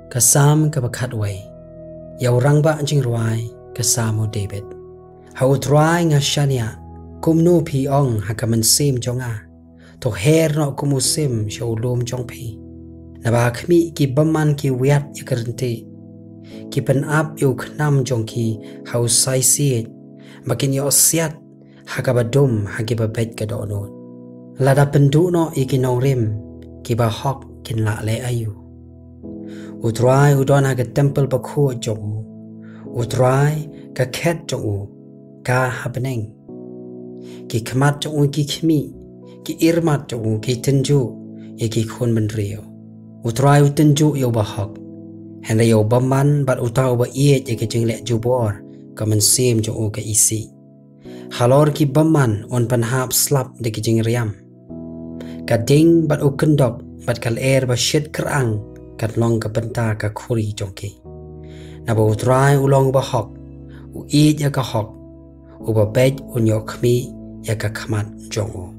Kasam ka bakat way. Yaw rang ba jing ruai kasamo David. Hau try nga shania kumno pi ong hakaman sim jonga. To her no kumusim shawlum jong pi. Naba khmi ki baman ki wiat yakarante. Ki pen ap yu knam jong ki hau sai siet. Makin yo siat hakabadum hakibabet kadonot. Lada pendu no ikinong rim ki ba hok kin la le ayu. Utrai udon haga temple bakhu jong. Utrai ka ket jong ka habeneng. Ki khamat jong ki khmi ki irmat jong ki tenju ye ki khon benrio. Utrai utenju yo ba hok. Hen yo baman bat utau ba iet ye ki jingle jubor ka men sim jong ka isi. Halor ki baman on panhap slap de ki jing riam. Ka ding bat ukendok bat kal air ba shit kerang kat long ka benta ka khuri jongki. Na ba utrai ulong ba hok u eat ya ka hok u ba bej un yo khmi ya ka khamat jongo.